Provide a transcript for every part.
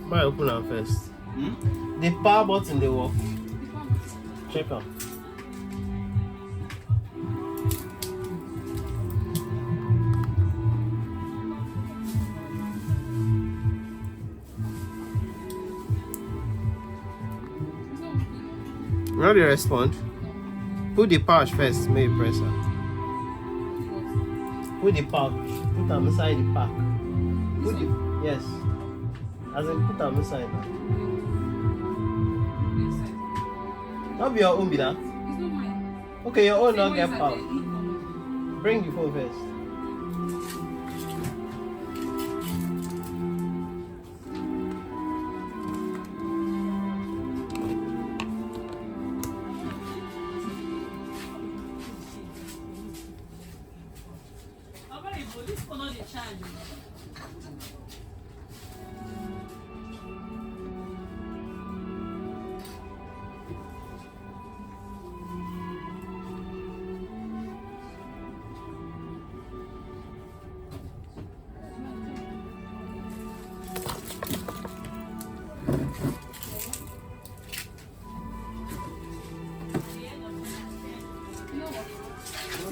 Might open them first. The power button they work. Check out. How do you respond? Put the pouch first, maybe press it. Put the pouch. Put them inside the pack. Put the, yes. As in put them inside now. Not be your own be that? It's not mine. Okay, your own not get pouch. Bring the phone first. This phone on the charge.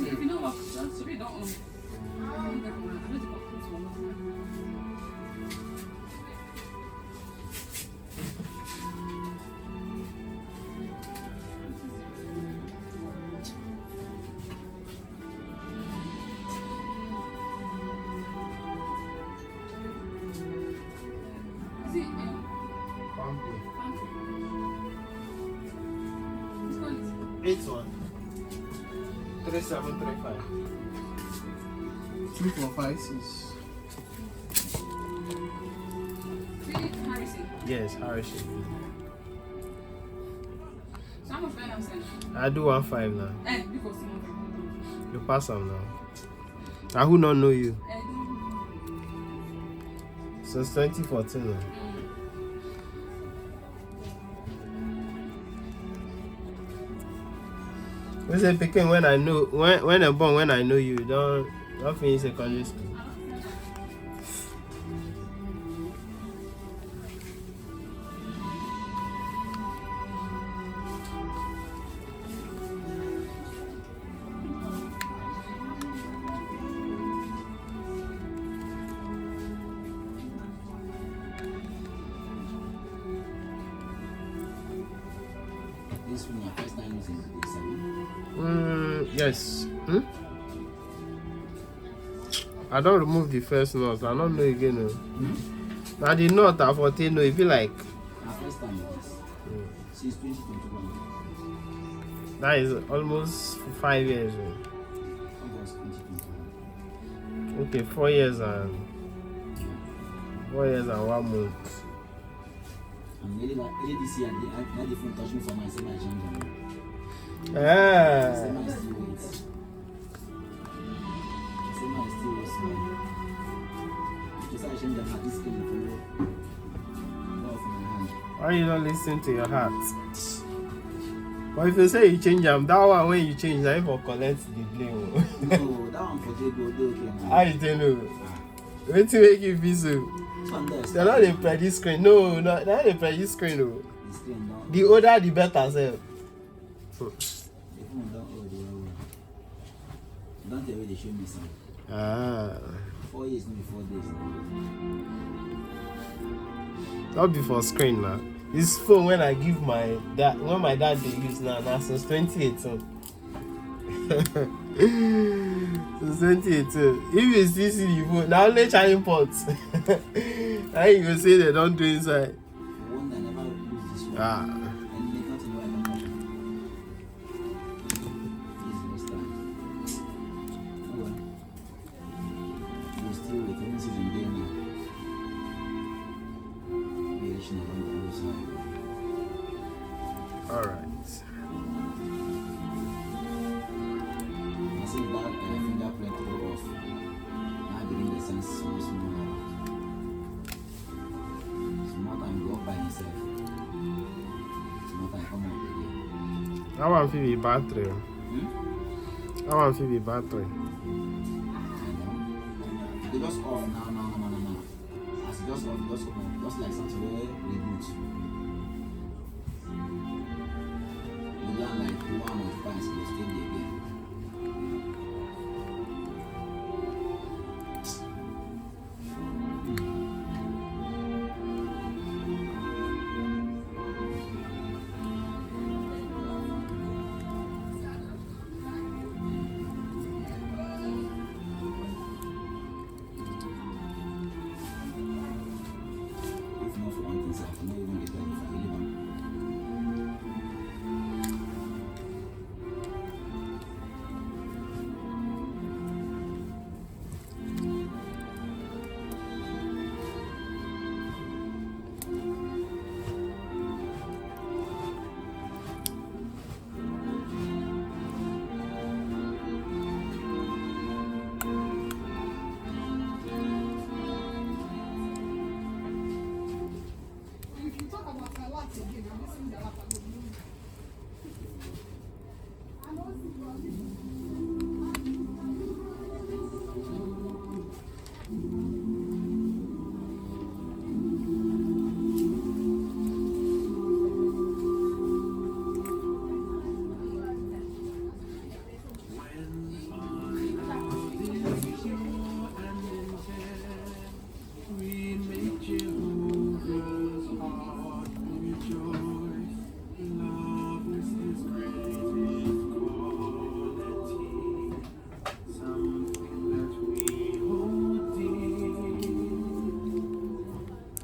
If you know what, that's really don't own it. It's one. 3735. 2456. Yes, Harrison. So how much am saying? I do 1.5 now. Because you pass them now. I who not know you? Since 2014 now. We say picking when I know when I'm born when I know you don't finish secondary school. This one your first time using this, yes. I don't remove the first knot. I don't know again. No. Now the knot I 14 no, if you like. My first time with this. Since 2021. That is almost 5 years. August 2021. Okay, 4 years and 1 month. I'm really like this year. I had the phone touch me for my same agenda. Ah. Same as still wait. Same as still wait. Just I change the hard disk in the Why you don't listen to your heart? But if you say you change them, that one when you change, now you for collect the blame. No, that one for J-Go, okay. How you tell know? Wait till make you feel so. They're not a predict screen. No, not a predict screen. No. The older, the better, sir. Don't tell me they show me some. 4 years, no before this. Not before screen now. This phone when I give my dad, when my dad they use now since 2018. Since 2018. If you still see the phone, now only charging ports. Now you go say they don't do inside. One I never use this one. Ah. And they can't know I don't know. This was time. Oh well. You still wait, I don't see them there now. All right. I see that fingerprint go off. Now I bring the sense so small. Smart I want to be battery. Hmm? I want to be battery. They just off now. As it just off, just like something where reboot. You learn like 1 or 5, so you still be again. If not for one thing, I cannot even get that if I leave on. If you talk about a lot again, I'm listening to a lot of you. I know We make Jehovah's heart rejoice. Love is His greatest quality, something that we hold dear.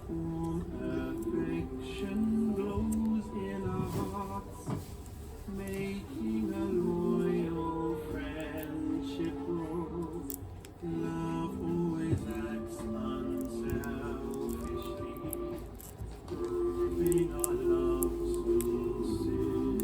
Warm affection glows in our hearts, making a loyal friendship grow. Love always acts unselfishly, proving our love sincere.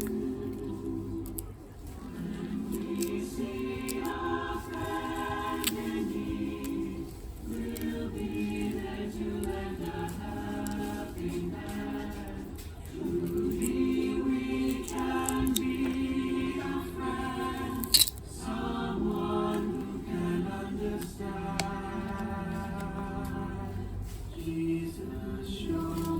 We see our friend in need, we'll be there to lend a helping hand. Truly we can be a friend, someone who can understand. Jesus, show